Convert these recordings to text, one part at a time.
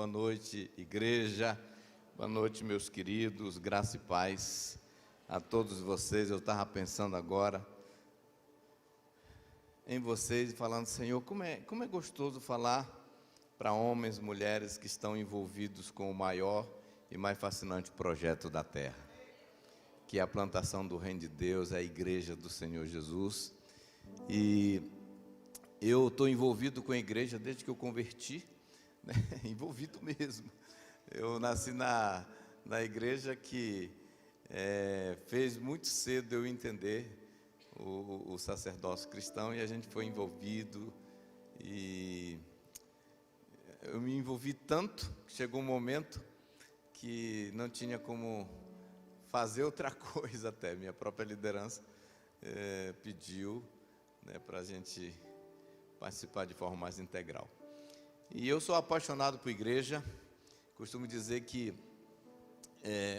Boa noite, igreja. Boa noite, meus queridos. Graça e paz a todos vocês. Eu estava pensando agora em vocês, falando, Senhor, como é gostoso falar para homens, mulheres que estão envolvidos com o maior e mais fascinante projeto da terra, que é a plantação do reino de Deus, a igreja do Senhor Jesus. E eu estou envolvido com a igreja desde que eu converti, né? Envolvido mesmo. Eu nasci na igreja que fez muito cedo eu entender o sacerdócio cristão, e a gente foi envolvido, e eu me envolvi tanto que chegou um momento que não tinha como fazer outra coisa. Até minha própria liderança pediu, né, para a gente participar de forma mais integral. E eu sou apaixonado por igreja. Costumo dizer que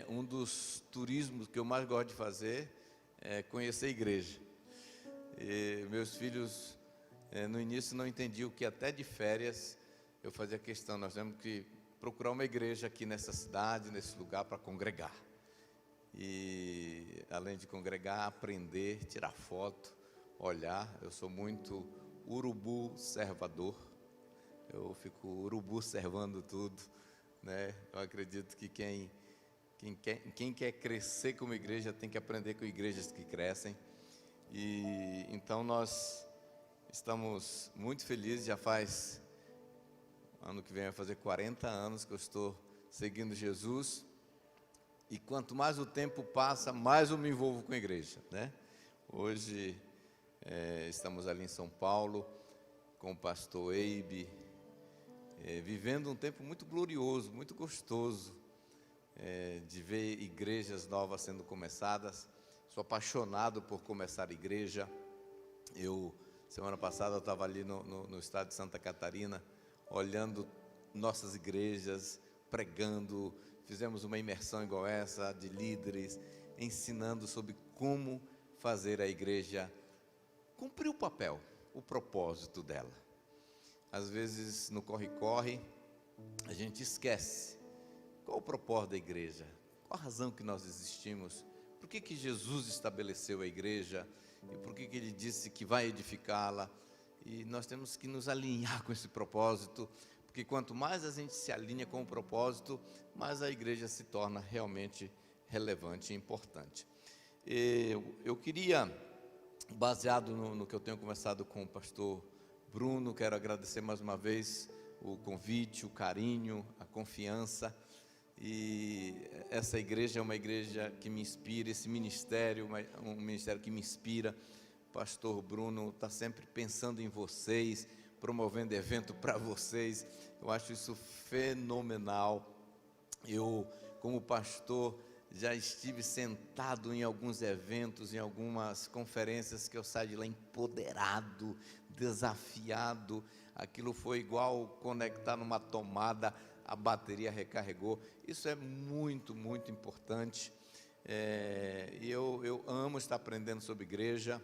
um dos turismos que eu mais gosto de fazer é conhecer a igreja. E meus filhos, no início, não entendiam que até de férias eu fazia questão. Nós temos que procurar uma igreja aqui nessa cidade, nesse lugar, para congregar. E além de congregar, aprender, tirar foto, olhar. Eu sou muito urubu servador. Eu fico urubu servando tudo, né? Eu acredito que quem quer crescer como igreja tem que aprender com igrejas que crescem. E então nós estamos muito felizes. Já faz, ano que vem vai fazer 40 anos que eu estou seguindo Jesus. E quanto mais o tempo passa, mais eu me envolvo com a igreja, né? Hoje estamos ali em São Paulo com o pastor Eibe, vivendo um tempo muito glorioso, muito gostoso, de ver igrejas novas sendo começadas. Sou apaixonado por começar a igreja. Semana passada eu estava ali no estado de Santa Catarina, olhando nossas igrejas, pregando. Fizemos uma imersão igual essa, de líderes, ensinando sobre como fazer a igreja cumprir o papel, o propósito dela. Às vezes, no corre-corre, a gente esquece qual o propósito da igreja, qual a razão que nós existimos, por que Jesus estabeleceu a igreja e por que Ele disse que vai edificá-la. E nós temos que nos alinhar com esse propósito, porque quanto mais a gente se alinha com o propósito, mais a igreja se torna realmente relevante e importante. Eu queria, baseado no que eu tenho conversado com o pastor Bruno, quero agradecer mais uma vez o convite, o carinho, a confiança. E essa igreja é uma igreja que me inspira, esse ministério, um ministério que me inspira. O pastor Bruno está sempre pensando em vocês, promovendo evento para vocês. Eu acho isso fenomenal. Eu, como pastor, já estive sentado em alguns eventos, em algumas conferências, que eu saio de lá empoderado, desafiado. Aquilo foi igual conectar numa tomada, a bateria recarregou. Isso é muito, muito importante. E eu amo estar aprendendo sobre igreja.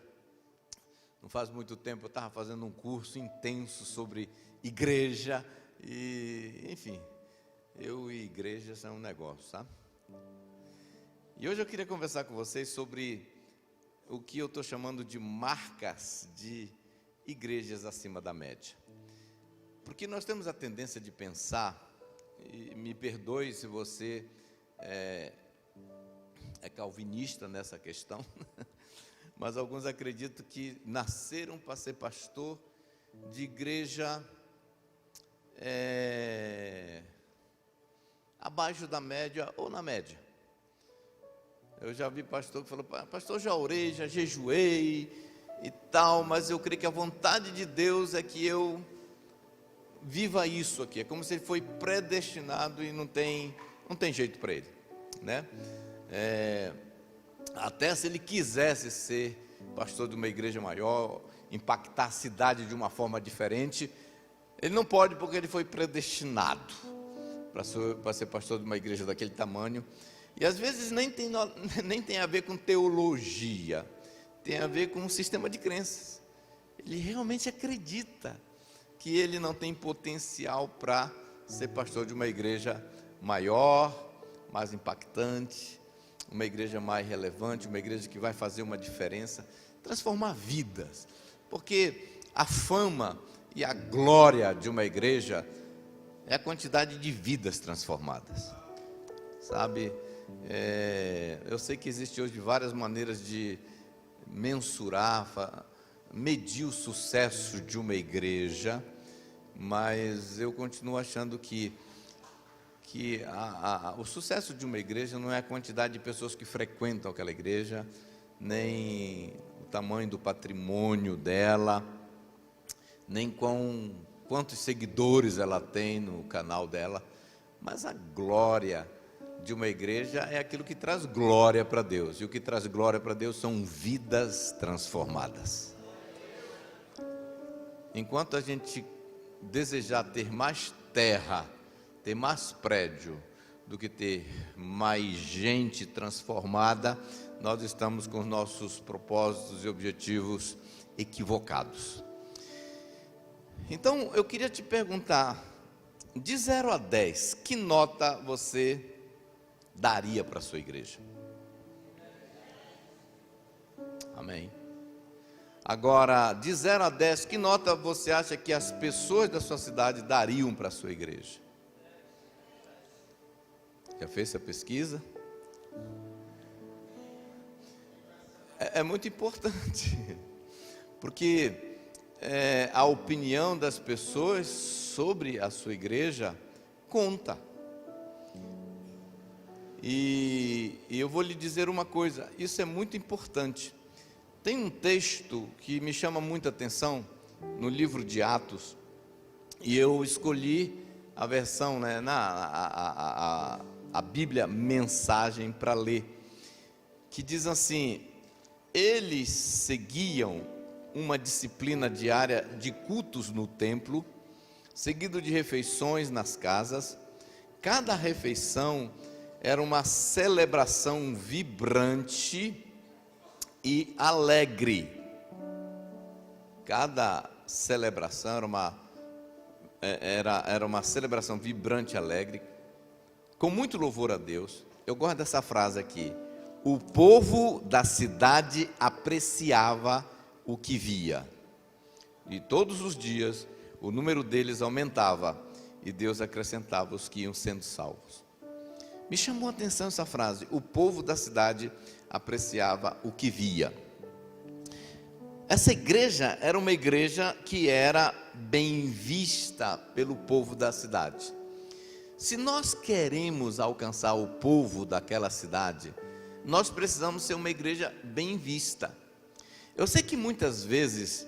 Não faz muito tempo eu estava fazendo um curso intenso sobre igreja. E, enfim, eu e igreja são um negócio, sabe? E hoje eu queria conversar com vocês sobre o que eu estou chamando de marcas de igrejas acima da média. Porque nós temos a tendência de pensar, e me perdoe se você é calvinista nessa questão, mas alguns acreditam que nasceram para ser pastor de igreja abaixo da média ou na média. Eu já vi pastor que falou: pastor, já orei, já jejuei e tal, mas eu creio que a vontade de Deus é que eu viva isso aqui. É como se ele foi predestinado e não tem jeito para ele, né? Até se ele quisesse ser pastor de uma igreja maior, impactar a cidade de uma forma diferente, ele não pode, porque ele foi predestinado para ser pastor de uma igreja daquele tamanho. E às vezes nem tem a ver com teologia, tem a ver com um sistema de crenças. Ele realmente acredita que ele não tem potencial para ser pastor de uma igreja maior, mais impactante, uma igreja mais relevante, uma igreja que vai fazer uma diferença, transformar vidas, porque a fama e a glória de uma igreja é a quantidade de vidas transformadas, sabe? Eu sei que existe hoje várias maneiras de mensurar, medir o sucesso de uma igreja, mas eu continuo achando que o sucesso de uma igreja não é a quantidade de pessoas que frequentam aquela igreja, nem o tamanho do patrimônio dela, nem quantos seguidores ela tem no canal dela, mas a glória de uma igreja é aquilo que traz glória para Deus, e o que traz glória para Deus são vidas transformadas. Enquanto a gente desejar ter mais terra, ter mais prédio, do que ter mais gente transformada, nós estamos com os nossos propósitos e objetivos equivocados. Então, eu queria te perguntar, de 0 a 10, que nota você daria para a sua igreja? Amém? Agora, de 0 a 10, que nota você acha que as pessoas da sua cidade dariam para a sua igreja? Já fez essa pesquisa? É muito importante, porque a opinião das pessoas sobre a sua igreja conta. E eu vou lhe dizer uma coisa, isso é muito importante. Tem um texto que me chama muita atenção no livro de Atos, e eu escolhi a versão, a Bíblia Mensagem para ler, que diz assim: eles seguiam uma disciplina diária de cultos no templo, seguido de refeições nas casas. Cada refeição era uma celebração vibrante e alegre. Cada celebração era uma celebração vibrante e alegre, com muito louvor a Deus. Eu gosto dessa frase aqui: o povo da cidade apreciava o que via, e todos os dias o número deles aumentava, e Deus acrescentava os que iam sendo salvos. Me chamou a atenção essa frase: o povo da cidade apreciava o que via. Essa igreja era uma igreja que era bem vista pelo povo da cidade. Se nós queremos alcançar o povo daquela cidade, nós precisamos ser uma igreja bem vista. Eu sei que muitas vezes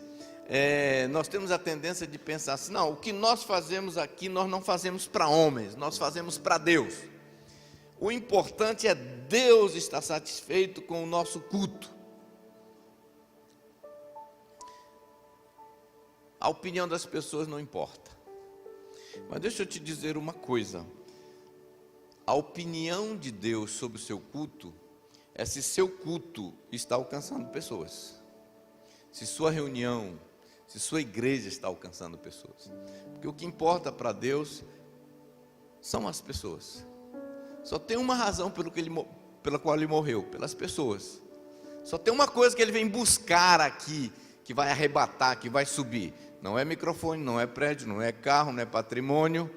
nós temos a tendência de pensar assim: não, o que nós fazemos aqui, nós não fazemos para homens, nós fazemos para Deus. O importante é Deus estar satisfeito com o nosso culto. A opinião das pessoas não importa. Mas deixa eu te dizer uma coisa: a opinião de Deus sobre o seu culto é se seu culto está alcançando pessoas, se sua reunião, se sua igreja está alcançando pessoas. Porque o que importa para Deus são as pessoas. Só tem uma razão pela qual ele morreu: pelas pessoas. Só tem uma coisa que ele vem buscar aqui, que vai arrebatar, que vai subir. Não é microfone, não é prédio, não é carro, não é patrimônio,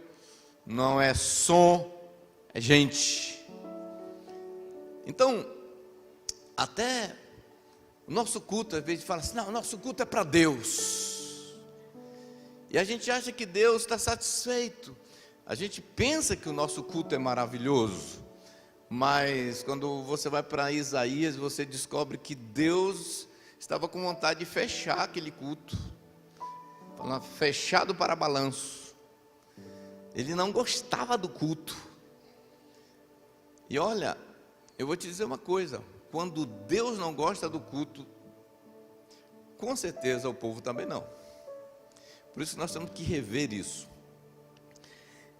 não é som, é gente. Então, até o nosso culto, às vezes, fala assim: não, o nosso culto é para Deus. E a gente acha que Deus está satisfeito. A gente pensa que o nosso culto é maravilhoso, mas quando você vai para Isaías, você descobre que Deus estava com vontade de fechar aquele culto, falando fechado para balanço. Ele não gostava do culto. E olha, eu vou te dizer uma coisa: quando Deus não gosta do culto, com certeza o povo também não. Por isso nós temos que rever isso.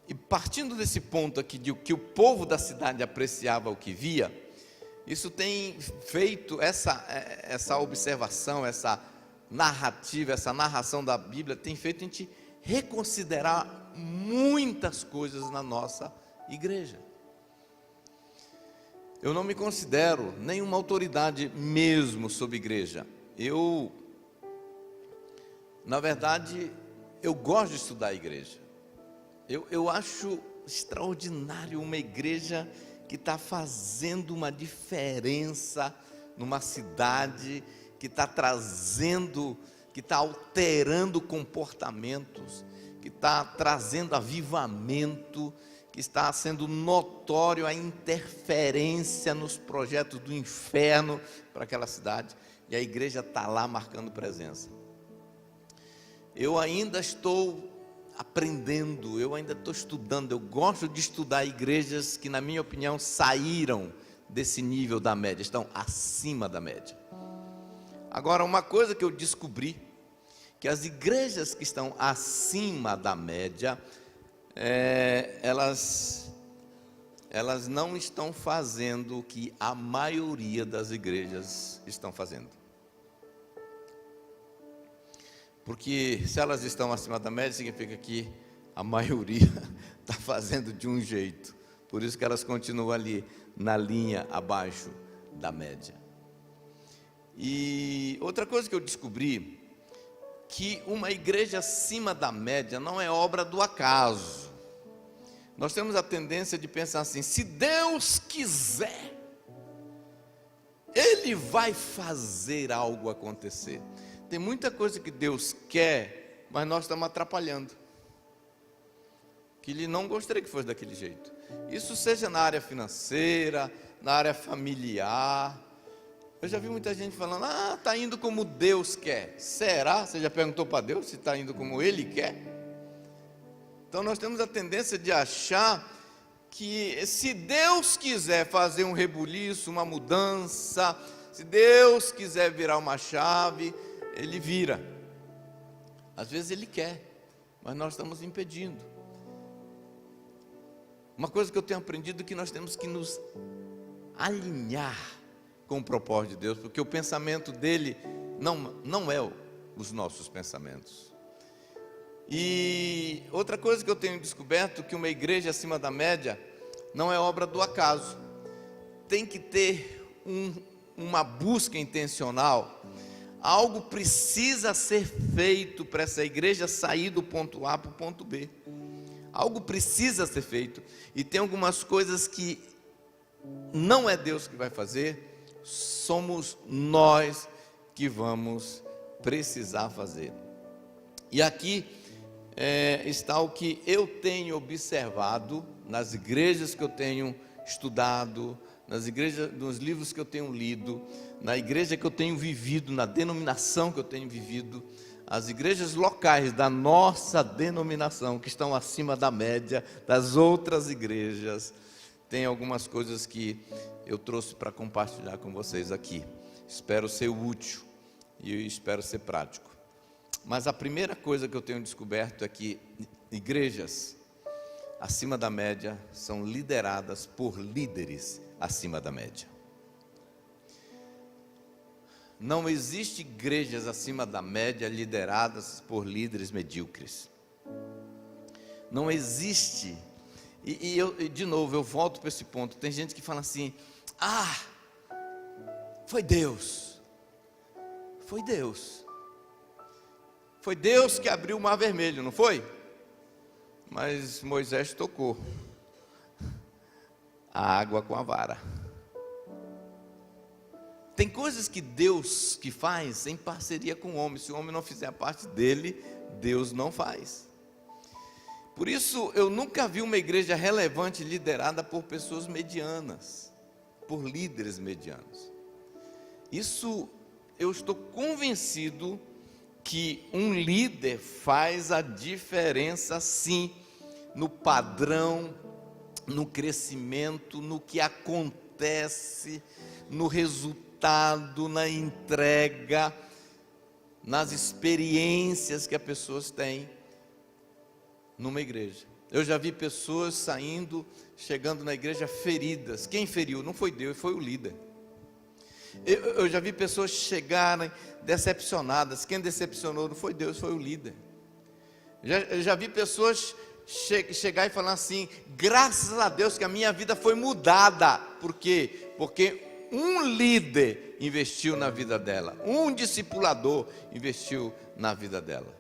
E partindo desse ponto aqui, de que o povo da cidade apreciava o que via, isso tem feito, essa observação, essa narrativa, essa narração da Bíblia, tem feito a gente reconsiderar muitas coisas na nossa igreja. Eu não me considero nenhuma autoridade mesmo sobre igreja. Na verdade, eu gosto de estudar a igreja. Eu acho extraordinário uma igreja que está fazendo uma diferença numa cidade, que está trazendo, que está alterando comportamentos, que está trazendo avivamento, que está sendo notório a interferência nos projetos do inferno para aquela cidade, e a igreja está lá marcando presença. Eu ainda estou aprendendo, eu ainda estou estudando, eu gosto de estudar igrejas que, na minha opinião, saíram desse nível da média, estão acima da média. Agora, uma coisa que eu descobri, que as igrejas que estão acima da média, elas não estão fazendo o que a maioria das igrejas estão fazendo. Porque se elas estão acima da média, significa que a maioria está fazendo de um jeito. Por isso que elas continuam ali, na linha abaixo da média. E outra coisa que eu descobri, que uma igreja acima da média não é obra do acaso. Nós temos a tendência de pensar assim: se Deus quiser, Ele vai fazer algo acontecer. Tem muita coisa que Deus quer, mas nós estamos atrapalhando. Que Ele não gostaria que fosse daquele jeito. Isso seja na área financeira, na área familiar. Eu já vi muita gente falando: está indo como Deus quer. Será? Você já perguntou para Deus se está indo como Ele quer? Então nós temos a tendência de achar que se Deus quiser fazer um rebuliço, uma mudança, se Deus quiser virar uma chave, Ele vira. Às vezes Ele quer, mas nós estamos impedindo. Uma coisa que eu tenho aprendido é que nós temos que nos alinhar com o propósito de Deus, porque o pensamento dele não é os nossos pensamentos. E outra coisa que eu tenho descoberto, que uma igreja acima da média não é obra do acaso. Tem que ter uma busca intencional. Algo precisa ser feito para essa igreja sair do ponto A para o ponto B. Algo precisa ser feito. E tem algumas coisas que não é Deus que vai fazer, somos nós que vamos precisar fazer. E aqui está o que eu tenho observado nas igrejas que eu tenho estudado, nas igrejas, nos livros que eu tenho lido, na igreja que eu tenho vivido, na denominação que eu tenho vivido. As igrejas locais da nossa denominação, que estão acima da média das outras igrejas, tem algumas coisas que eu trouxe para compartilhar com vocês aqui. Espero ser útil e espero ser prático. Mas a primeira coisa que eu tenho descoberto é que igrejas acima da média são lideradas por líderes acima da média. Não existe igrejas acima da média lideradas por líderes medíocres. Não existe. E de novo, eu volto para esse ponto. Tem gente que fala assim: foi Deus. Foi Deus. Foi Deus que abriu o mar vermelho, não foi? Mas Moisés tocou a água com a vara. Tem coisas que Deus que faz em parceria com o homem. Se o homem não fizer a parte dele, Deus não faz. Por isso, eu nunca vi uma igreja relevante liderada por pessoas medianas, por líderes medianos. Isso, eu estou convencido que um líder faz a diferença sim, no padrão, no crescimento, no que acontece, no resultado, na entrega, nas experiências que as pessoas têm numa igreja. Eu já vi pessoas saindo, chegando na igreja feridas. Quem feriu? Não foi Deus, foi o líder. Eu já vi pessoas chegarem decepcionadas. Quem decepcionou não foi Deus, foi o líder. Eu já vi pessoas chegar e falar assim: graças a Deus que a minha vida foi mudada. Por quê? Porque um líder investiu na vida dela, um discipulador investiu na vida dela.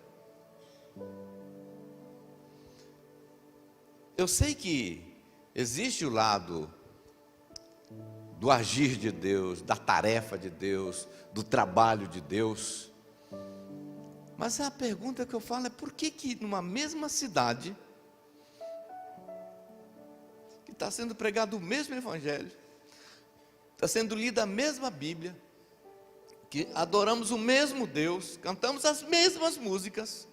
Eu sei que existe o lado do agir de Deus, da tarefa de Deus, do trabalho de Deus. Mas a pergunta que eu falo é: por que numa mesma cidade, que está sendo pregado o mesmo evangelho, está sendo lida a mesma Bíblia, que adoramos o mesmo Deus, cantamos as mesmas músicas,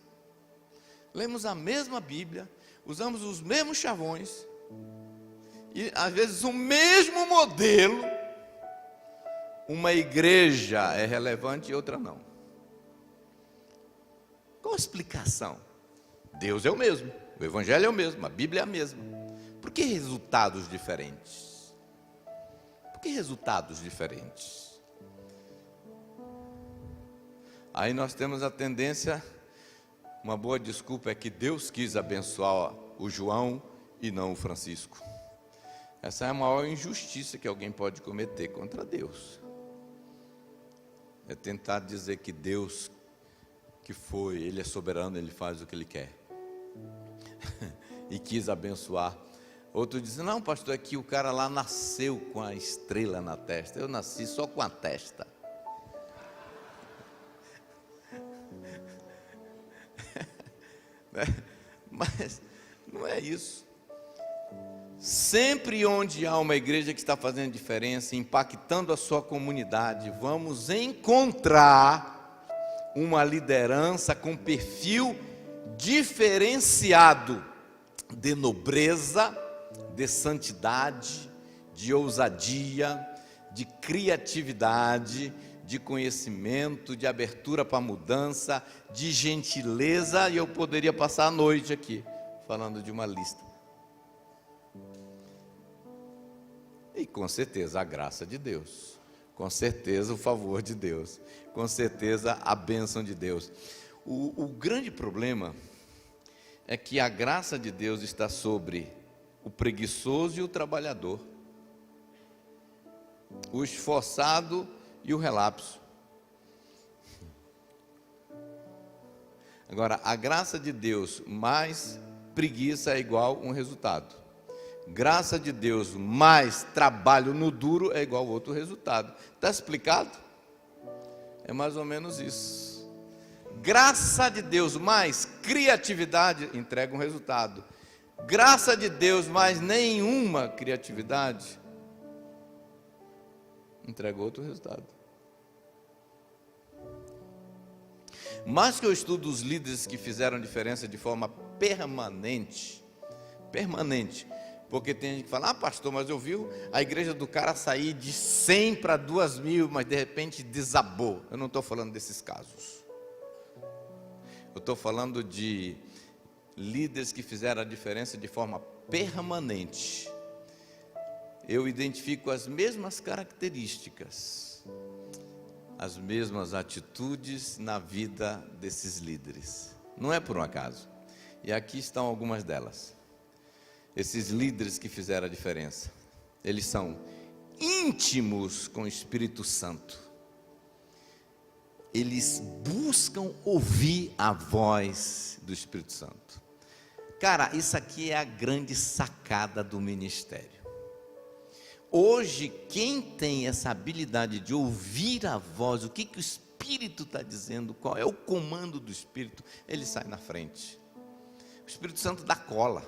lemos a mesma Bíblia, usamos os mesmos chavões, e às vezes o mesmo modelo, uma igreja é relevante e outra não? Qual a explicação? Deus é o mesmo, o evangelho é o mesmo, a Bíblia é a mesma. Por que resultados diferentes? Por que resultados diferentes? Aí nós temos a tendência, uma boa desculpa é que Deus quis abençoar o João e não o Francisco. Essa é a maior injustiça que alguém pode cometer contra Deus. É tentar dizer que Deus, Ele é soberano, Ele faz o que Ele quer. E quis abençoar. Outro diz: não, pastor, é que o cara lá nasceu com a estrela na testa. Eu nasci só com a testa. Mas não é isso. Sempre onde há uma igreja que está fazendo diferença, impactando a sua comunidade, vamos encontrar uma liderança com perfil diferenciado de nobreza, de santidade, de ousadia, de criatividade, de conhecimento, de abertura para a mudança, de gentileza, e eu poderia passar a noite aqui falando de uma lista. E com certeza a graça de Deus, com certeza o favor de Deus, com certeza a bênção de Deus. O grande problema é que a graça de Deus está sobre o preguiçoso e o trabalhador, o esforçado e o relapso. Agora, a graça de Deus mais preguiça é igual um resultado. Graça de Deus mais trabalho no duro é igual outro resultado. Está explicado? É mais ou menos isso. Graça de Deus mais criatividade entrega um resultado. Graça de Deus mais nenhuma criatividade entrega outro resultado. Mas que eu estudo os líderes que fizeram diferença de forma permanente, porque tem gente que fala: ah, pastor, mas eu vi a igreja do cara sair de 100 para 2.000, mas de repente desabou. Eu não estou falando desses casos. Eu estou falando de líderes que fizeram a diferença de forma permanente. Eu identifico as mesmas características, as mesmas atitudes na vida desses líderes. Não é por um acaso. E aqui estão algumas delas. Esses líderes que fizeram a diferença, eles são íntimos com o Espírito Santo. Eles buscam ouvir a voz do Espírito Santo. Cara, isso aqui é a grande sacada do ministério. Hoje, quem tem essa habilidade de ouvir a voz, o que o Espírito está dizendo, qual é o comando do Espírito, ele sai na frente. O Espírito Santo dá cola.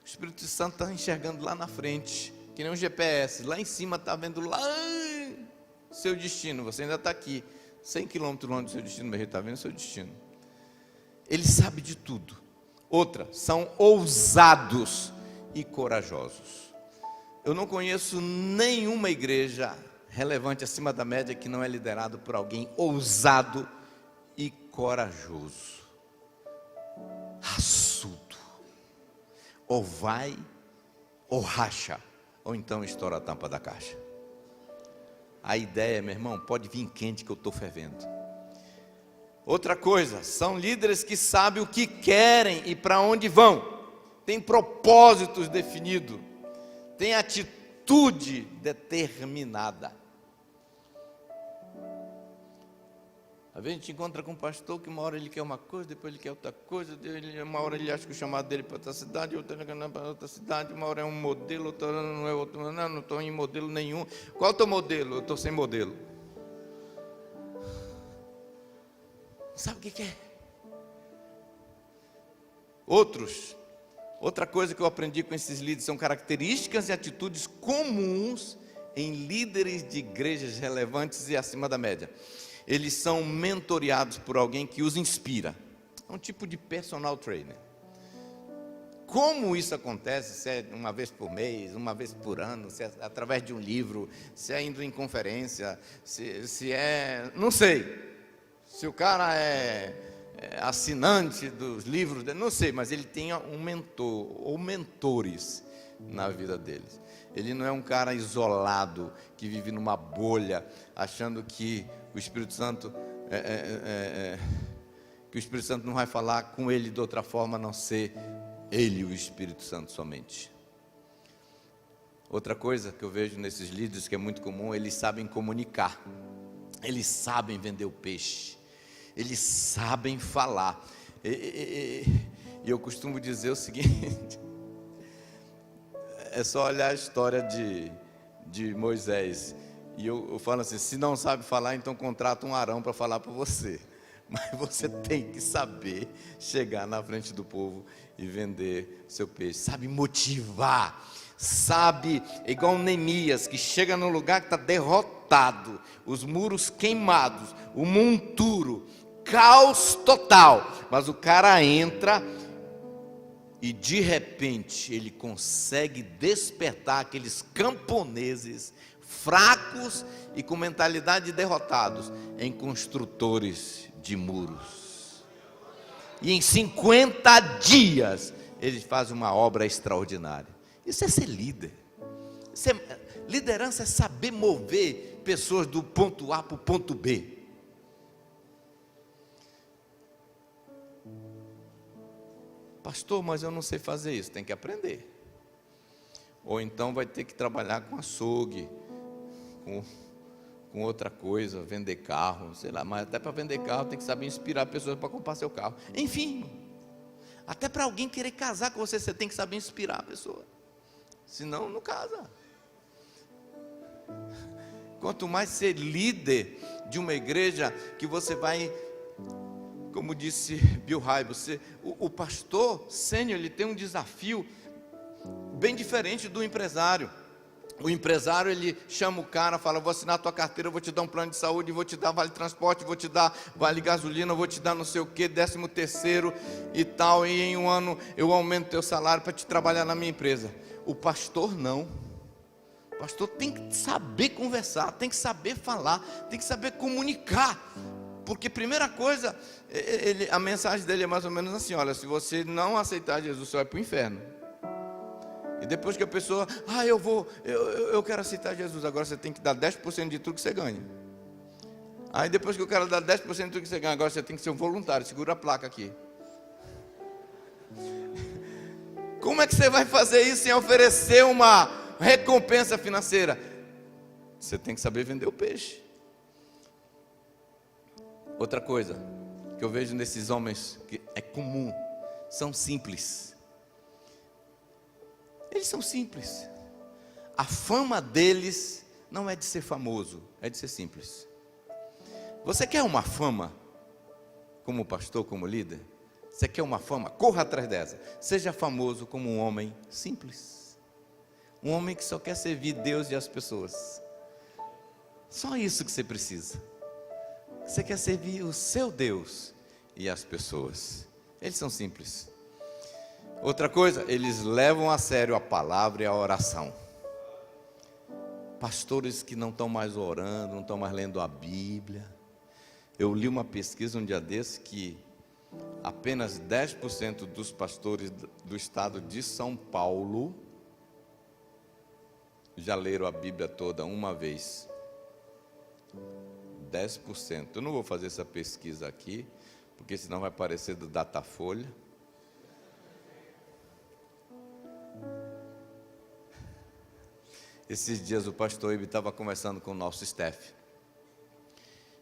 O Espírito Santo está enxergando lá na frente, que nem um GPS, lá em cima está vendo lá seu destino, você ainda está aqui, 100 quilômetros longe do seu destino, mas ele está vendo seu destino. Ele sabe de tudo. Outra, são ousados e corajosos. Eu não conheço nenhuma igreja relevante acima da média que não é liderado por alguém ousado e corajoso, raçudo. Ou vai, ou racha, ou então estoura a tampa da caixa. A ideia, meu irmão, pode vir quente que eu estou fervendo. Outra coisa, são líderes que sabem o que querem e para onde vão. tem propósitos definidos, tem atitude determinada. Às vezes a gente encontra com um pastor que uma hora ele quer uma coisa, depois ele quer outra coisa, uma hora ele acha que o chamado dele é para outra cidade, outra para outra cidade, uma hora é um modelo, outra hora não é outro, não estou em modelo nenhum. Qual é o teu modelo? Eu estou sem modelo. Sabe o que é? Outra coisa que eu aprendi com esses líderes são características e atitudes comuns em líderes de igrejas relevantes e acima da média. Eles são mentoreados por alguém que os inspira. É um tipo de personal trainer. Como isso acontece? Se é uma vez por mês, uma vez por ano, se é através de um livro, se é indo em conferência, se é... não sei. Se o cara é assinante dos livros, não sei, mas ele tem um mentor ou mentores na vida deles. Ele não é um cara isolado, que vive numa bolha, achando que o Espírito Santo não vai falar com ele de outra forma a não ser ele e o Espírito Santo somente. Outra coisa que eu vejo nesses líderes que é muito comum, eles sabem comunicar, eles sabem vender o peixe, eles sabem falar. E eu costumo dizer o seguinte: é só olhar a história de Moisés. E eu falo assim, se não sabe falar, então contrata um Arão para falar para você. Mas você tem que saber chegar na frente do povo e vender seu peixe. Sabe motivar. Sabe, igual Neemias, que chega num lugar que está derrotado, os muros queimados, o monturo, caos total. Mas o cara entra e de repente ele consegue despertar aqueles camponeses fracos e com mentalidade de derrotados em construtores de muros. E em 50 dias ele faz uma obra extraordinária. Isso é ser líder. Liderança é saber mover pessoas do ponto A para o ponto B. Pastor, mas eu não sei fazer isso. Tem que aprender. Ou então vai ter que trabalhar com açougue, com outra coisa, vender carro, sei lá. Mas até para vender carro tem que saber inspirar pessoas para comprar seu carro. Enfim, até para alguém querer casar com você, você tem que saber inspirar a pessoa. Senão, não casa. Quanto mais ser líder de uma igreja, que você vai, como disse Bill Hybels, o pastor sênior, ele tem um desafio bem diferente do empresário. O empresário, ele chama o cara, fala, vou assinar a tua carteira, vou te dar um plano de saúde, vou te dar vale transporte, vou te dar vale gasolina, vou te dar não sei o que, 13º e tal, e em um ano eu aumento teu salário para te trabalhar na minha empresa. O pastor não. O pastor tem que saber conversar, tem que saber falar, tem que saber comunicar. Porque primeira coisa, a mensagem dele é mais ou menos assim, olha, se você não aceitar Jesus, você vai para o inferno. E depois que a pessoa, eu quero aceitar Jesus, agora você tem que dar 10% de tudo que você ganha. Aí depois que o cara dá 10% de tudo que você ganha, agora você tem que ser um voluntário, segura a placa aqui. Como é que você vai fazer isso sem oferecer uma recompensa financeira? Você tem que saber vender o peixe. Outra coisa que eu vejo nesses homens, que é comum, são simples. Eles são simples. A fama deles não é de ser famoso, é de ser simples. Você quer uma fama como pastor, como líder? Você quer uma fama? Corra atrás dessa. Seja famoso como um homem simples. Um homem que só quer servir Deus e as pessoas. Só isso que você precisa. Você quer servir o seu Deus e as pessoas. Eles são simples. Outra coisa, eles levam a sério a palavra e a oração. Pastores que não estão mais orando, não estão mais lendo a Bíblia. Eu li uma pesquisa um dia desse que apenas 10% dos pastores do estado de São Paulo já leram a Bíblia toda uma vez. 10%. Eu não vou fazer essa pesquisa aqui, porque senão vai parecer do Datafolha. Esses dias o pastor Ibe estava conversando com o nosso staff.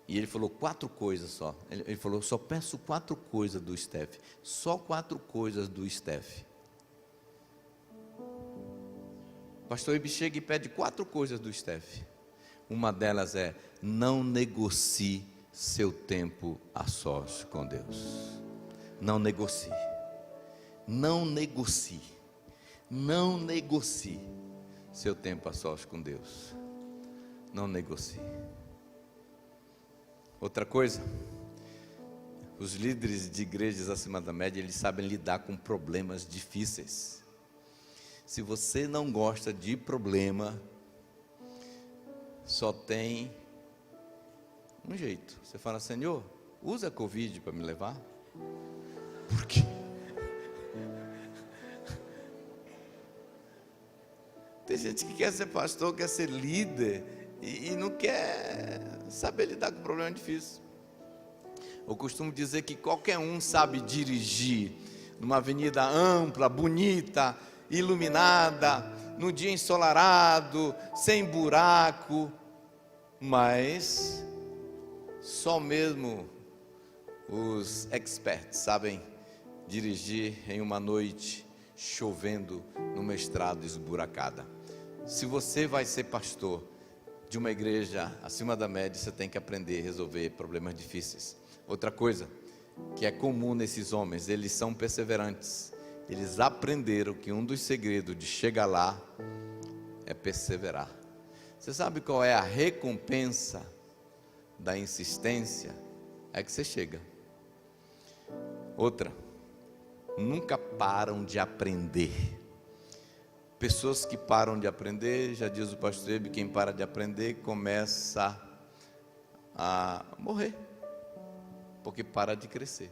E ele falou 4 coisas só. Ele falou, só peço 4 coisas do staff. Só 4 coisas do staff. O pastor Ibe chega e pede 4 coisas do staff. Uma delas é, não negocie seu tempo a sós com Deus. Não negocie. Não negocie. Não negocie seu tempo a sós com Deus. Não negocie. Outra coisa, os líderes de igrejas acima da média, eles sabem lidar com problemas difíceis. Se você não gosta de problema, só tem um jeito. Você fala, Senhor, usa a Covid para me levar? Por quê? Tem gente que quer ser pastor, quer ser líder e não quer saber lidar com problema difícil. Eu costumo dizer que qualquer um sabe dirigir numa avenida ampla, bonita, iluminada, num dia ensolarado, sem buraco, mas só mesmo os experts sabem dirigir em uma noite chovendo numa estrada esburacada. Se você vai ser pastor de uma igreja acima da média, você tem que aprender a resolver problemas difíceis. Outra coisa que é comum nesses homens, eles são perseverantes. Eles aprenderam que um dos segredos de chegar lá é perseverar. Você sabe qual é a recompensa da insistência? É que você chega. Outra, nunca param de aprender. Pessoas que param de aprender, já diz o pastor Ebe, quem para de aprender começa a morrer, porque para de crescer.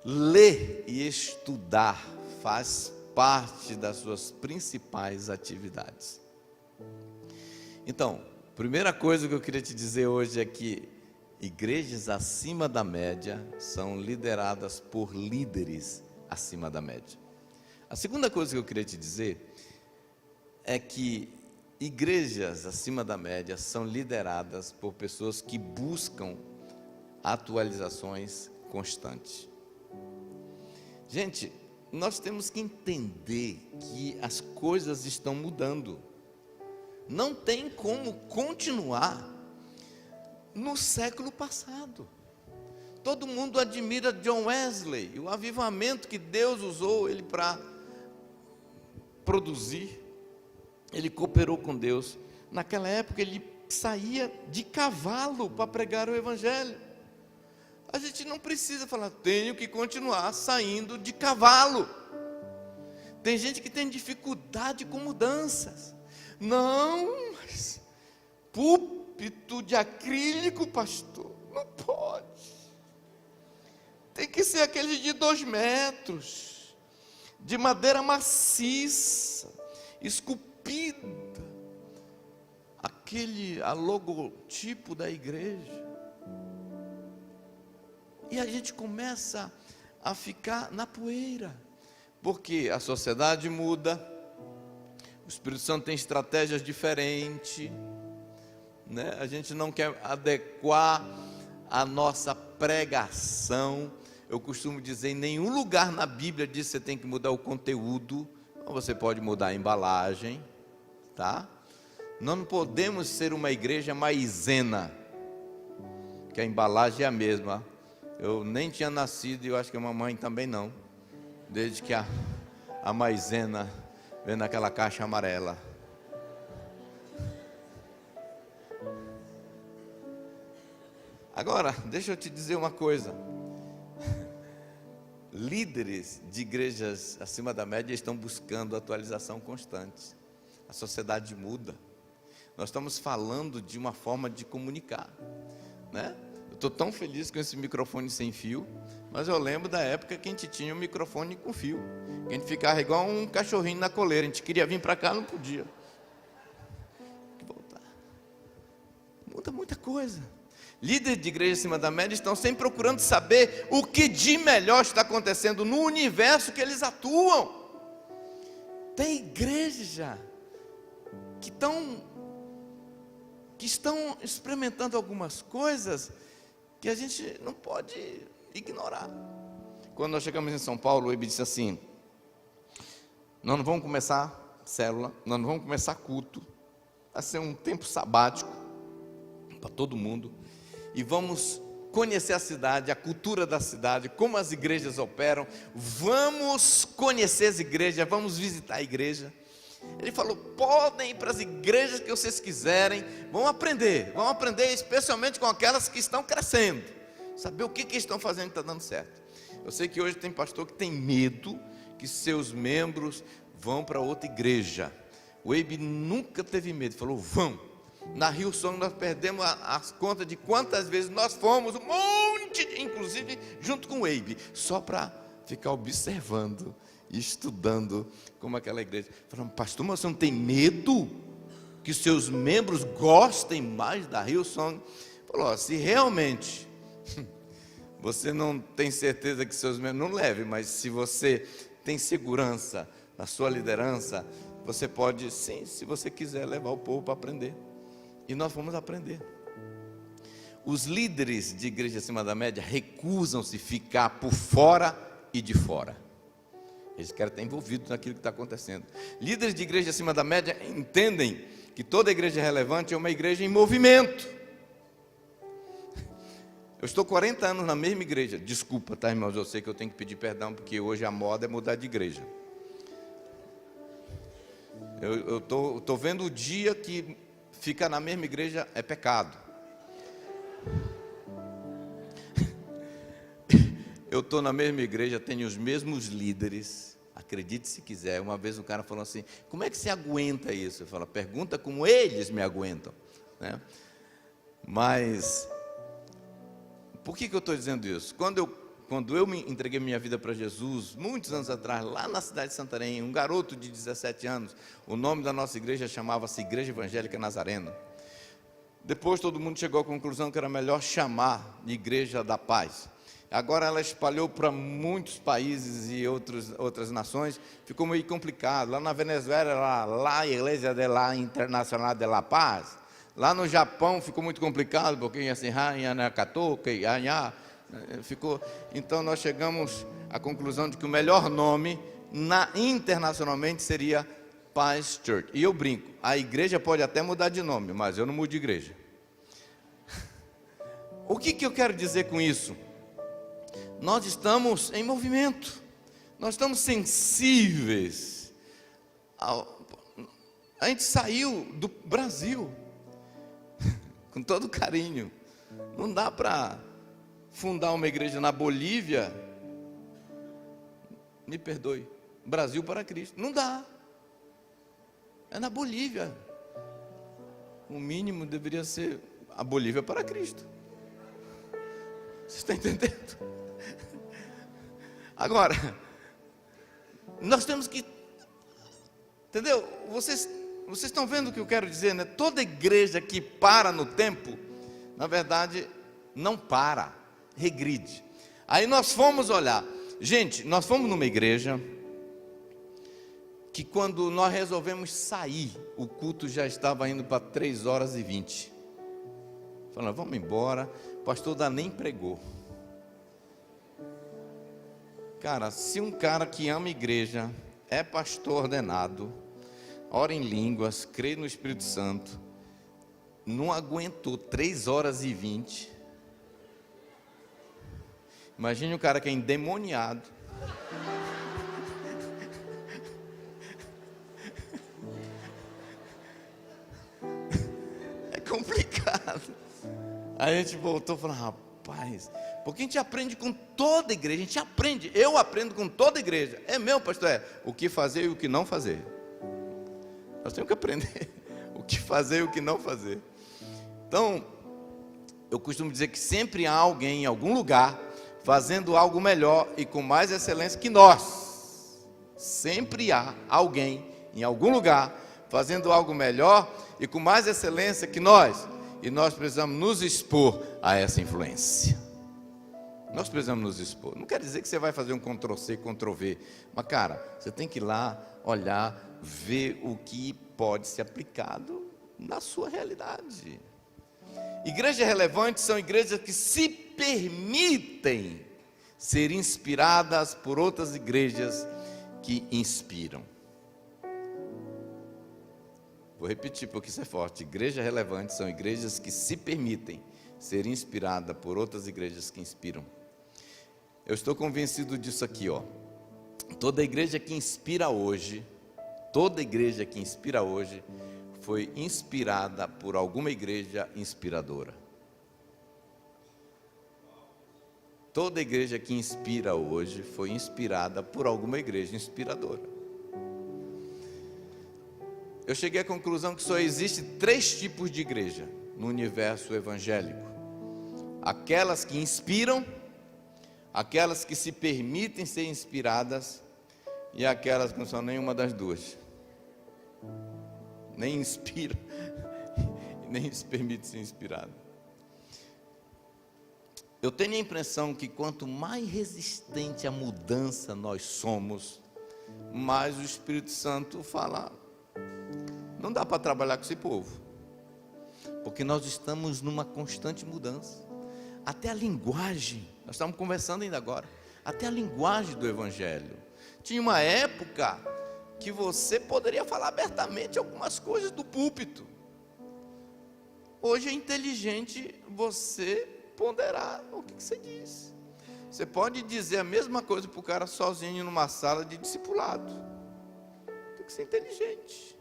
Ler e estudar faz parte das suas principais atividades. Então, primeira coisa que eu queria te dizer hoje é que igrejas acima da média são lideradas por líderes acima da média. A segunda coisa que eu queria te dizer é que igrejas acima da média são lideradas por pessoas que buscam atualizações constantes. Gente, nós temos que entender que as coisas estão mudando. Não tem como continuar no século passado. Todo mundo admira John Wesley e o avivamento que Deus usou ele para produzir. Ele cooperou com Deus. Naquela época ele saía de cavalo para pregar o evangelho. A gente não precisa falar, tenho que continuar saindo de cavalo. Tem gente que tem dificuldade com mudanças. Não, mas púlpito de acrílico, pastor, não pode. Tem que ser aquele de 2 metros, de madeira maciça, esculpida, a logotipo da igreja. E a gente começa a ficar na poeira, porque a sociedade muda, o Espírito Santo tem estratégias diferentes, né? A gente não quer adequar a nossa pregação. Eu costumo dizer, em nenhum lugar na Bíblia diz que você tem que mudar o conteúdo. Você pode mudar a embalagem, tá? Não podemos ser uma igreja maisena, que a embalagem é a mesma. Eu nem tinha nascido e eu acho que a mamãe também não, desde que a maisena vem naquela caixa amarela. Agora, deixa eu te dizer uma coisa. Líderes de igrejas acima da média estão buscando atualização constante. A sociedade muda. Nós estamos falando de uma forma de comunicar, né? Eu estou tão feliz com esse microfone sem fio, mas eu lembro da época que a gente tinha um microfone com fio, que a gente ficava igual um cachorrinho na coleira, a gente queria vir para cá, não podia. Tem que voltar. Muda muita coisa. Líderes de igreja acima da média estão sempre procurando saber o que de melhor está acontecendo no universo que eles atuam. Tem igreja que estão experimentando algumas coisas que a gente não pode ignorar. Quando nós chegamos em São Paulo, o Ebe disse assim: nós não vamos começar célula, nós não vamos começar culto, vai ser um tempo sabático para todo mundo, e vamos conhecer a cidade, a cultura da cidade, como as igrejas operam, vamos conhecer as igrejas, vamos visitar a igreja. Ele falou: podem ir para as igrejas que vocês quiserem, vão aprender especialmente com aquelas que estão crescendo, saber o que estão fazendo e está dando certo. Eu sei que hoje tem pastor que tem medo que seus membros vão para outra igreja. O Ebe nunca teve medo, falou: vão. Na Hillsong nós perdemos as contas de quantas vezes nós fomos, um monte, inclusive junto com o Ebe, só para ficar observando e estudando como aquela igreja. Falamos: pastor, mas você não tem medo que seus membros gostem mais da Hillsong? Falou: se realmente você não tem certeza que seus membros, não leve, mas se você tem segurança na sua liderança, você pode sim, se você quiser, levar o povo para aprender. E nós vamos aprender. Os líderes de igreja acima da média recusam-se ficar por fora e de fora. Eles querem estar envolvidos naquilo que está acontecendo. Líderes de igreja acima da média entendem que toda igreja relevante é uma igreja em movimento. Eu estou 40 anos na mesma igreja. Desculpa, tá, irmãos? Eu sei que eu tenho que pedir perdão, porque hoje a moda é mudar de igreja. Eu estou vendo o dia que ficar na mesma igreja é pecado. Eu estou na mesma igreja, tenho os mesmos líderes, acredite se quiser. Uma vez um cara falou assim: como é que você aguenta isso? Eu falo: pergunta como eles me aguentam, né? Mas por que eu estou dizendo isso? Quando eu me entreguei minha vida para Jesus, muitos anos atrás, lá na cidade de Santarém, um garoto de 17 anos, o nome da nossa igreja chamava-se Igreja Evangélica Nazareno. Depois todo mundo chegou à conclusão que era melhor chamar de Igreja da Paz. Agora ela espalhou para muitos países e outras nações, ficou meio complicado. Lá na Venezuela era lá Igreja de la Internacional de la Paz. Lá no Japão ficou muito complicado, porque assim, ficou. Então nós chegamos à conclusão de que o melhor nome internacionalmente seria Paz Church. E eu brinco, a igreja pode até mudar de nome, mas eu não mudo de igreja. O que eu quero dizer com isso? Nós estamos em movimento, nós estamos sensíveis. A gente saiu do Brasil com todo carinho. Não dá para fundar uma igreja na Bolívia, me perdoe, Brasil para Cristo, não dá. É na Bolívia. O mínimo deveria ser a Bolívia para Cristo. Você está entendendo? Agora, nós temos que, entendeu? Vocês estão vendo o que eu quero dizer, né? Toda igreja que para no tempo, na verdade, não para, regride. Aí nós fomos olhar, gente, nós fomos numa igreja que quando nós resolvemos sair, o culto já estava indo para 3h20. Falando: vamos embora, o pastor da nem pregou. Cara, se um cara que ama a igreja, é pastor ordenado, ora em línguas, crê no Espírito Santo, não aguentou 3h20, imagine o cara que é endemoniado, é complicado. Aí a gente voltou e falou: rapaz, porque a gente aprende com toda a igreja, a gente aprende, eu aprendo com toda a igreja. É meu, pastor, o que fazer e o que não fazer. Nós temos que aprender o que fazer e o que não fazer. Então, eu costumo dizer que sempre há alguém em algum lugar fazendo algo melhor e com mais excelência que nós. Sempre há alguém em algum lugar fazendo algo melhor e com mais excelência que nós. E nós precisamos nos expor a essa influência. Nós precisamos nos expor. Não quer dizer que você vai fazer um Ctrl+C, Ctrl+V. Mas, cara, você tem que ir lá, olhar, ver o que pode ser aplicado na sua realidade. Igrejas relevantes são igrejas que se permitem ser inspiradas por outras igrejas que inspiram. Vou repetir porque isso é forte. Igrejas relevantes são igrejas que se permitem ser inspiradas por outras igrejas que inspiram. Eu estou convencido disso aqui, ó. Toda igreja que inspira hoje, foi inspirada por alguma igreja inspiradora. Toda igreja que inspira hoje foi inspirada por alguma igreja inspiradora. Eu cheguei à conclusão que só existe 3 tipos de igreja no universo evangélico: aquelas que inspiram, aquelas que se permitem ser inspiradas e aquelas que não são nenhuma das duas. Nem inspira, nem se permite ser inspirado. Eu tenho a impressão que quanto mais resistente à mudança nós somos, mais o Espírito Santo fala: não dá para trabalhar com esse povo, porque nós estamos numa constante mudança. Até a linguagem, nós estamos conversando ainda agora, até a linguagem do Evangelho. Tinha uma época que você poderia falar abertamente algumas coisas do púlpito. Hoje é inteligente você ponderar o que você diz. Você pode dizer a mesma coisa para o cara sozinho numa sala de discipulado. Tem que ser inteligente.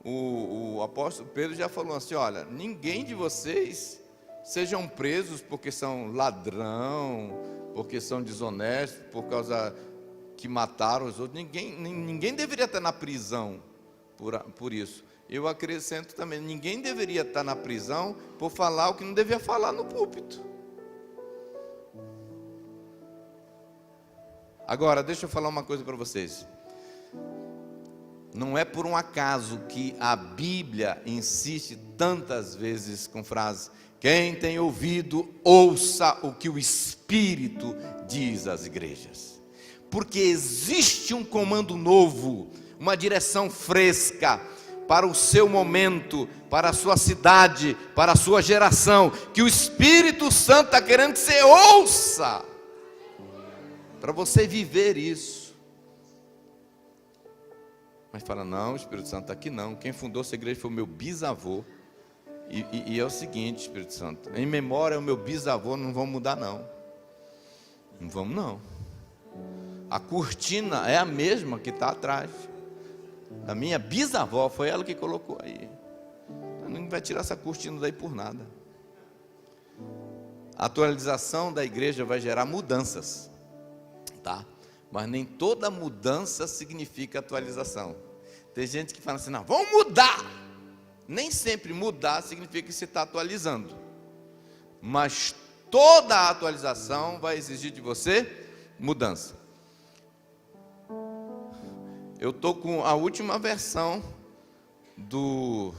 O apóstolo Pedro já falou assim: olha, ninguém de vocês sejam presos porque são ladrão, porque são desonestos, por causa que mataram os outros. Ninguém deveria estar na prisão por isso. Eu acrescento também, ninguém deveria estar na prisão por falar o que não devia falar no púlpito. Agora, deixa eu falar uma coisa para vocês. Não é por um acaso que a Bíblia insiste tantas vezes com frases: quem tem ouvido, ouça o que o Espírito diz às igrejas. Porque existe um comando novo, uma direção fresca para o seu momento, para a sua cidade, para a sua geração, que o Espírito Santo está querendo que você ouça, para você viver isso. Mas fala: não, o Espírito Santo está aqui não, quem fundou essa igreja foi o meu bisavô, e é o seguinte, Espírito Santo, em memória ao meu bisavô, não vamos mudar não vamos não, a cortina é a mesma que está atrás, a minha bisavó, foi ela que colocou aí, não vai tirar essa cortina daí por nada. A atualização da igreja vai gerar mudanças, tá? Mas nem toda mudança significa atualização. Tem gente que fala assim: não, vamos mudar. Nem sempre mudar significa que você está atualizando. Mas toda atualização vai exigir de você mudança. Eu estou com a última versão do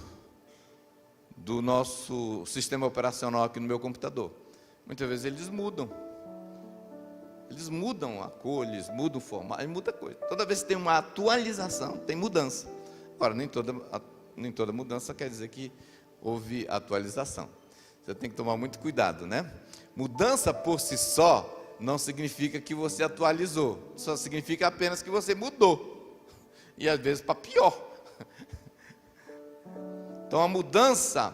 nosso sistema operacional aqui no meu computador. Muitas vezes eles mudam. Eles mudam a cor, eles mudam o formato, eles mudam a coisa. Toda vez que tem uma atualização, tem mudança. Agora, nem toda mudança quer dizer que houve atualização. Você tem que tomar muito cuidado, né? Mudança por si só não significa que você atualizou. Só significa apenas que você mudou. E às vezes para pior. Então a mudança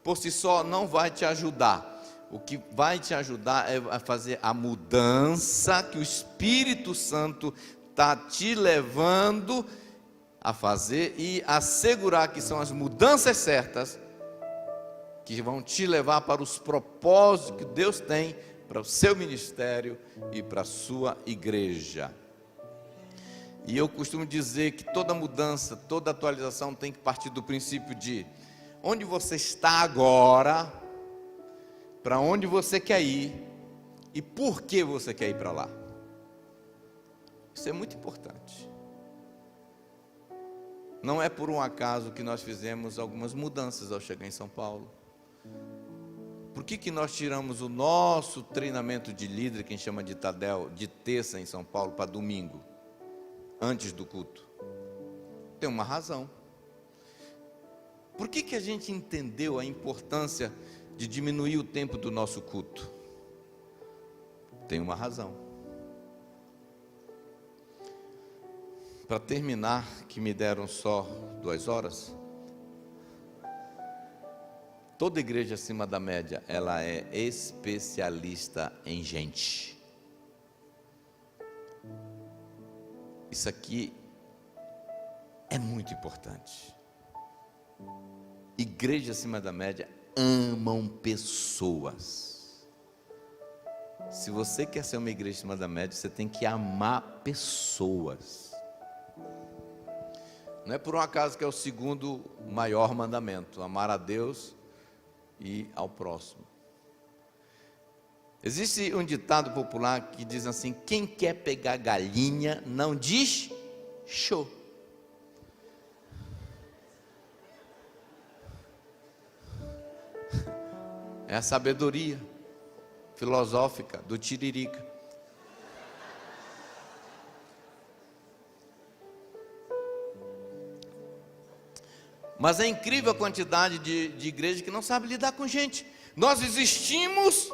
por si só não vai te ajudar. O que vai te ajudar é a fazer a mudança que o Espírito Santo está te levando a fazer e assegurar que são as mudanças certas que vão te levar para os propósitos que Deus tem para o seu ministério e para a sua igreja. E eu costumo dizer que toda mudança, toda atualização tem que partir do princípio de onde você está agora, para onde você quer ir e por que você quer ir para lá. Isso é muito importante. Não é por um acaso que nós fizemos algumas mudanças ao chegar em São Paulo. Por que nós tiramos o nosso treinamento de líder, que a gente chama de Tadel, de terça em São Paulo para domingo, antes do culto? Tem uma razão. Por que a gente entendeu a importância de diminuir o tempo do nosso culto? Tem uma razão. Para terminar, que me deram só 2 horas, toda igreja acima da média, ela é especialista em gente. Isso aqui é muito importante. Igreja acima da média amam pessoas. Se você quer ser uma igreja acima da média, você tem que amar pessoas. Não é por um acaso que é o segundo maior mandamento: amar a Deus e ao próximo. Existe um ditado popular que diz assim: quem quer pegar galinha não diz show. É a sabedoria filosófica do Tiririca. Mas é incrível a quantidade de igrejas que não sabe lidar com gente. Nós existimos,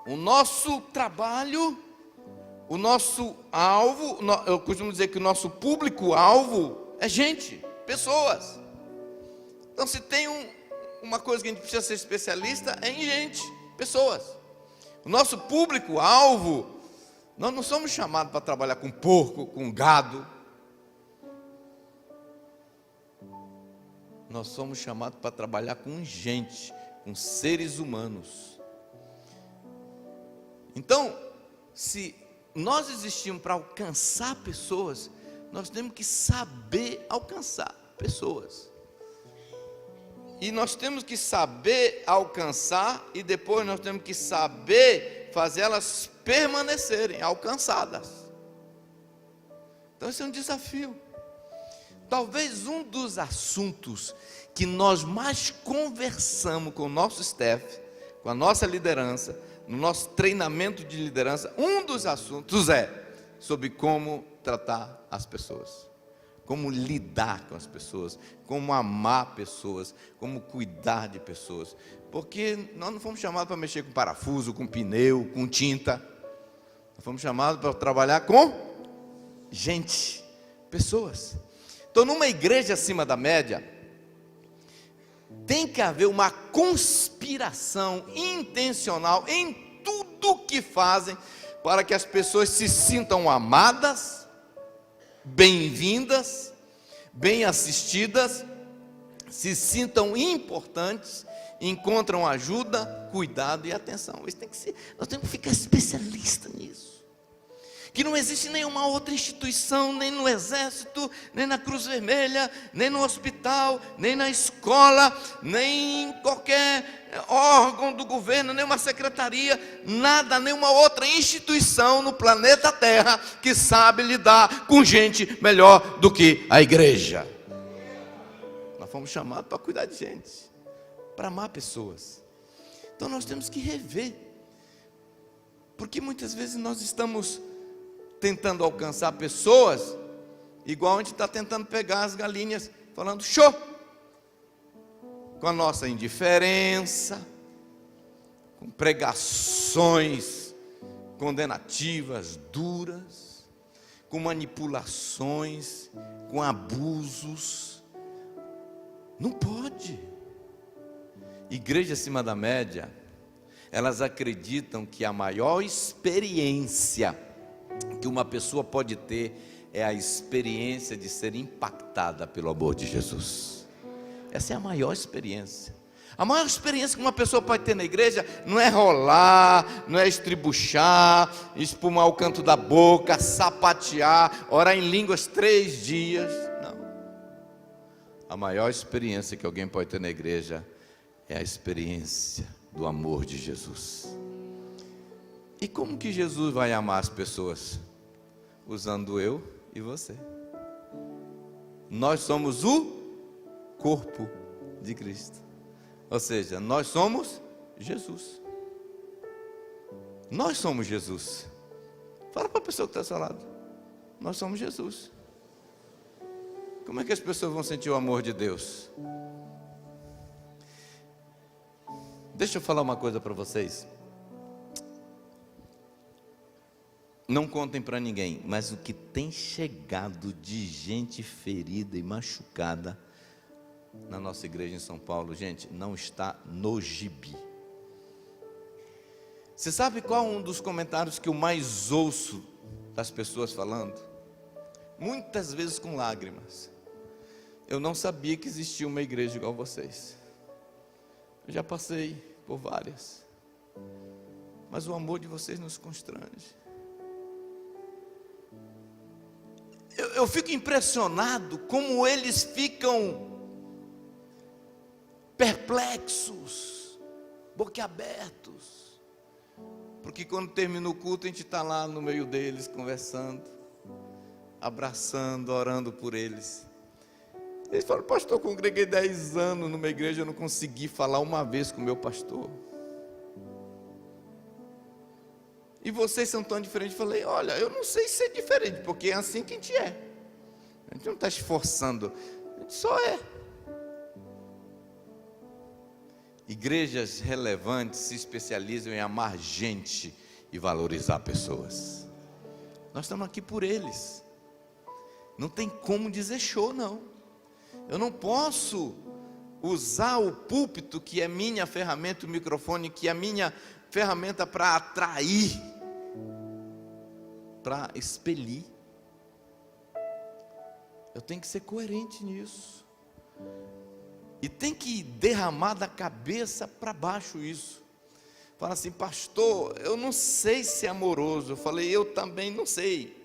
o nosso trabalho, o nosso alvo, eu costumo dizer que o nosso público-alvo é gente, pessoas. Então, se tem uma coisa que a gente precisa ser especialista, é em gente, pessoas. O nosso público-alvo, nós não somos chamados para trabalhar com porco, com gado. Nós somos chamados para trabalhar com gente, com seres humanos. Então, se nós existimos para alcançar pessoas, nós temos que saber alcançar pessoas. E nós temos que saber alcançar, e depois nós temos que saber fazer elas permanecerem alcançadas. Então esse é um desafio. Talvez um dos assuntos que nós mais conversamos com o nosso staff, com a nossa liderança, no nosso treinamento de liderança, um dos assuntos é sobre como tratar as pessoas, como lidar com as pessoas, como amar pessoas, como cuidar de pessoas. Porque nós não fomos chamados para mexer com parafuso, com pneu, com tinta. Nós fomos chamados para trabalhar com gente, pessoas. Então, numa igreja acima da média, tem que haver uma conspiração intencional em tudo que fazem, para que as pessoas se sintam amadas, bem-vindas, bem assistidas, se sintam importantes, encontram ajuda, cuidado e atenção. Isso tem que ser, nós temos que ficar especialista nisso. Que não existe nenhuma outra instituição, nem no exército, nem na Cruz Vermelha, nem no hospital, nem na escola, nem em qualquer órgão do governo, nenhuma secretaria, nada, nenhuma outra instituição no planeta Terra que sabe lidar com gente melhor do que a igreja. Nós fomos chamados para cuidar de gente, para amar pessoas. Então nós temos que rever, porque muitas vezes nós estamos tentando alcançar pessoas, igual a gente está tentando pegar as galinhas, falando show, com a nossa indiferença, com pregações condenativas, duras, com manipulações, com abusos. Não pode. Igreja acima da média, elas acreditam que a maior experiência que uma pessoa pode ter é a experiência de ser impactada pelo amor de Jesus. Essa é a maior experiência. A maior experiência que uma pessoa pode ter na igreja não é rolar, não é estribuchar, espumar o canto da boca, sapatear, orar em línguas 3 dias. Não. A maior experiência que alguém pode ter na igreja é a experiência do amor de Jesus. E como que Jesus vai amar as pessoas? Usando eu e você. Nós somos o corpo de Cristo. Ou seja, nós somos Jesus. Nós somos Jesus. Fala para a pessoa que está ao seu lado. Nós somos Jesus. Como é que as pessoas vão sentir o amor de Deus? Deixa eu falar uma coisa para vocês. Não contem para ninguém, mas o que tem chegado de gente ferida e machucada na nossa igreja em São Paulo, gente, não está no gibi. Você sabe qual é um dos comentários que eu mais ouço das pessoas falando? Muitas vezes com lágrimas. Eu não sabia que existia uma igreja igual vocês. Eu já passei por várias. Mas o amor de vocês nos constrange. Eu fico impressionado como eles ficam perplexos, boquiabertos. Porque quando termina o culto, a gente está lá no meio deles, conversando, abraçando, orando por eles. Eles falam: pastor, eu congreguei 10 anos numa igreja, eu não consegui falar uma vez com o meu pastor. E vocês são tão diferentes. Eu falei: olha, eu não sei ser diferente, porque é assim que a gente é. A gente não está esforçando, a gente só é. Igrejas relevantes se especializam em amar gente e valorizar pessoas. Nós estamos aqui por eles. Não tem como dizer show, não. Eu não posso usar o púlpito, que é minha ferramenta, o microfone, que é a minha ferramenta para atrair, para expelir. Eu tenho que ser coerente nisso. E tem que derramar da cabeça para baixo isso. Fala assim: pastor, eu não sei ser amoroso. Eu falei: eu também não sei.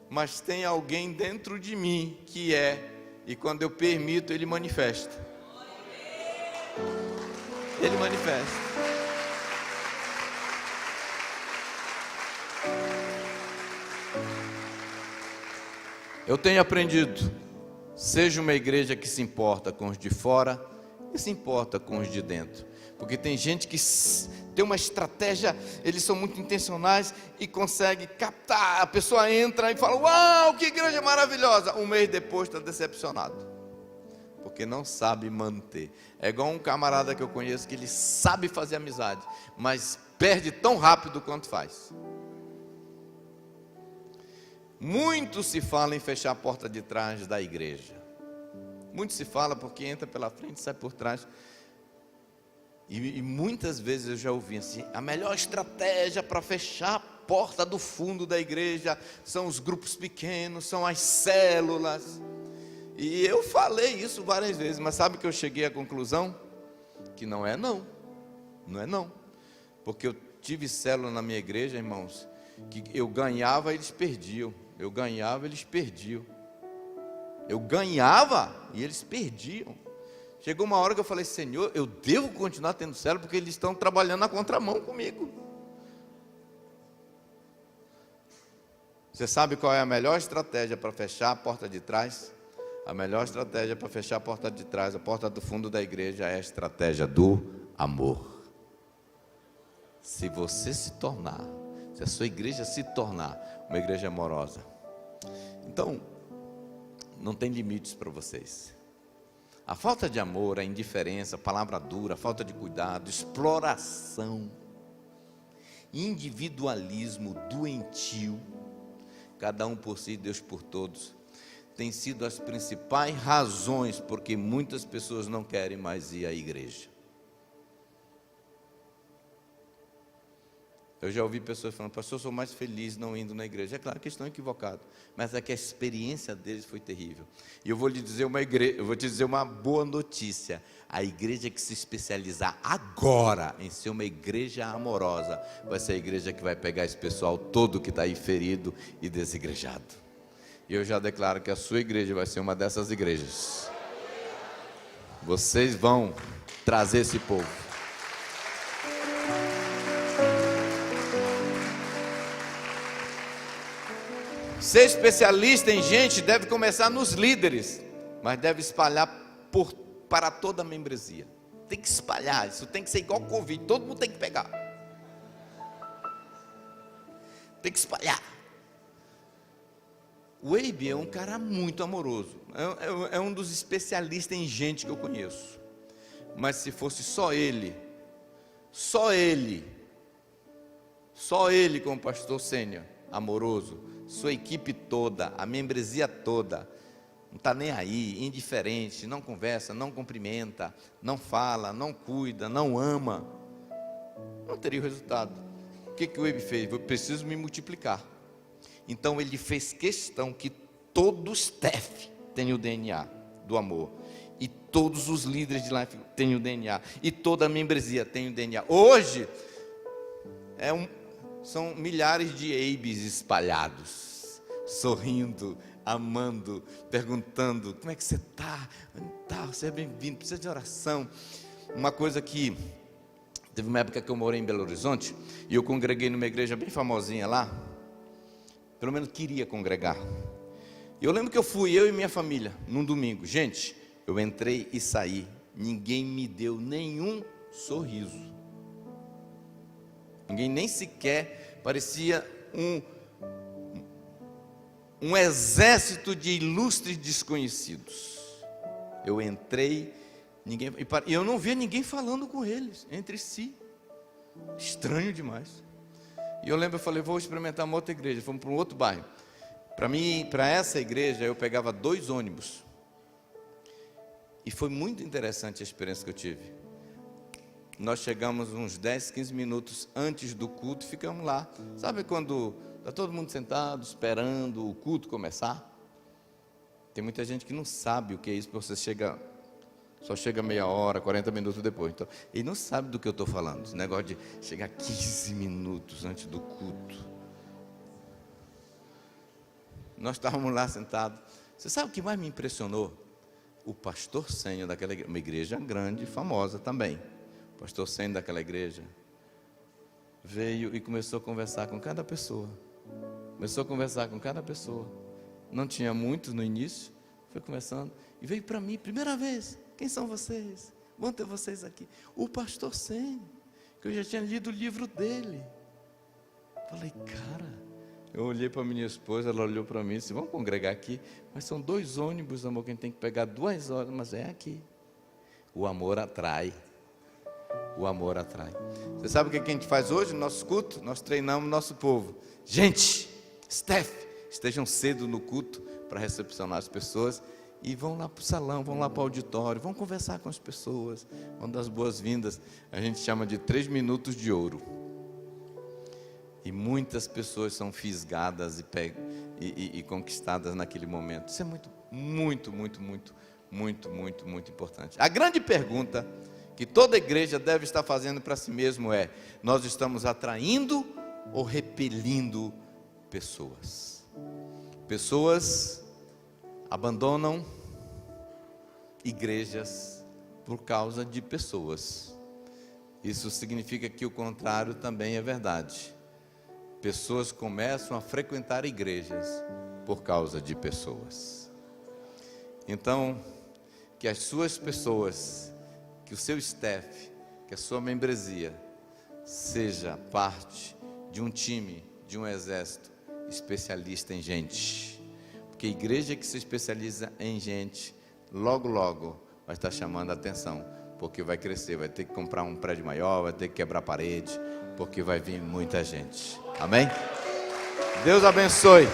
Mas tem alguém dentro de mim que é, e quando eu permito, ele manifesta. Ele manifesta. Eu tenho aprendido: seja uma igreja que se importa com os de fora e se importa com os de dentro. Porque tem gente que tem uma estratégia, eles são muito intencionais e consegue captar. A pessoa entra e fala: uau, que igreja maravilhosa. Um mês depois está decepcionado, porque não sabe manter. É igual um camarada que eu conheço, que ele sabe fazer amizade, mas perde tão rápido quanto faz. Muito se fala em fechar a porta de trás da igreja. Muito se fala porque entra pela frente e sai por trás. E muitas vezes eu já ouvi assim: a melhor estratégia para fechar a porta do fundo da igreja são os grupos pequenos, são as células. E eu falei isso várias vezes, mas sabe que eu cheguei à conclusão? Que não é não. Não é não. Porque eu tive célula na minha igreja, irmãos, que eu ganhava, eles perdiam. Eu ganhava, eles perdiam. Eu ganhava e eles perdiam. Chegou uma hora que eu falei: Senhor, eu devo continuar tendo célula, porque eles estão trabalhando na contramão comigo. Você sabe qual é a melhor estratégia para fechar a porta de trás? A melhor estratégia para fechar a porta de trás, a porta do fundo da igreja, é a estratégia do amor. Se você se tornar, se a sua igreja se tornar uma igreja amorosa, então não tem limites para vocês. A falta de amor, a indiferença, a palavra dura, a falta de cuidado, exploração, individualismo doentio, cada um por si, Deus por todos, tem sido as principais razões porque muitas pessoas não querem mais ir à igreja. Eu já ouvi pessoas falando: pastor, eu sou mais feliz não indo na igreja. É claro que estão equivocados, mas é que a experiência deles foi terrível. E eu vou lhe dizer uma boa notícia: a igreja que se especializar agora em ser uma igreja amorosa vai ser a igreja que vai pegar esse pessoal todo que está aí ferido e desigrejado. E eu já declaro que a sua igreja vai ser uma dessas igrejas. Vocês vão trazer esse povo. Ser especialista em gente deve começar nos líderes, mas deve espalhar por para toda a membresia. Tem que espalhar, isso tem que ser igual Covid, todo mundo tem que pegar. Tem que espalhar. O Abe é um cara muito amoroso, é um dos especialistas em gente que eu conheço. Mas se fosse só ele como pastor sênior, amoroso, sua equipe toda, a membresia toda, não está nem aí, indiferente, não conversa, não cumprimenta, não fala, não cuida, não ama, não teria o resultado. O que o Abe fez? Eu preciso me multiplicar. Então ele fez questão que todo o staff tenha o DNA do amor, e todos os líderes de life tenham o DNA, e toda a membresia tenha o DNA. Hoje são milhares de Abes espalhados, sorrindo, amando, perguntando: como é que você está? Você é bem-vindo, precisa de oração. Uma coisa que teve uma época que eu morei em Belo Horizonte e eu congreguei numa igreja bem famosinha lá, pelo menos queria congregar. E eu lembro que eu e minha família, num domingo. Gente, eu entrei e saí, ninguém me deu nenhum sorriso. Ninguém nem sequer, parecia um exército de ilustres desconhecidos. Eu entrei, e eu não via ninguém falando com eles, entre si. Estranho demais. E eu lembro, eu falei: vou experimentar uma outra igreja. Fomos para um outro bairro. Para essa igreja, eu pegava 2 ônibus. E foi muito interessante a experiência que eu tive. Nós chegamos uns 10, 15 minutos antes do culto, ficamos lá. Sabe quando está todo mundo sentado, esperando o culto começar? Tem muita gente que não sabe o que é isso, porque você só chega meia hora, 40 minutos depois. Então, ele não sabe do que eu estou falando. Esse negócio de chegar 15 minutos antes do culto. Nós estávamos lá sentados. Você sabe o que mais me impressionou? O pastor sênior daquela igreja, uma igreja grande e famosa também. O pastor sênior daquela igreja veio e começou a conversar com cada pessoa. Não tinha muitos no início, foi conversando. E veio para mim, primeira vez: quem são vocês? Bom ter vocês aqui. O pastor sênior, que eu já tinha lido o livro dele. Falei: cara... Eu olhei para minha esposa, ela olhou para mim e disse: vamos congregar aqui? Mas são 2 ônibus, amor, que a gente tem que pegar 2 horas, mas é aqui. O amor atrai. O amor atrai. Você sabe o que a gente faz hoje no nosso culto? Nós treinamos nosso povo. Gente, staff, estejam cedo no culto para recepcionar as pessoas e vão lá para o salão, vão lá para o auditório, vão conversar com as pessoas, vão dar as boas-vindas. A gente chama de 3 minutos de ouro. E muitas pessoas são fisgadas e conquistadas naquele momento. Isso é muito importante. A grande pergunta que toda igreja deve estar fazendo para si mesmo é: nós estamos atraindo ou repelindo pessoas? Pessoas abandonam igrejas por causa de pessoas. Isso significa que o contrário também é verdade. Pessoas começam a frequentar igrejas por causa de pessoas. Então, que as suas pessoas, que o seu staff, que a sua membresia seja parte de um time, de um exército especialista em gente. Porque a igreja que se especializa em gente, logo vai estar chamando a atenção, porque vai crescer, vai ter que comprar um prédio maior, vai ter que quebrar parede, porque vai vir muita gente. Amém? Deus abençoe.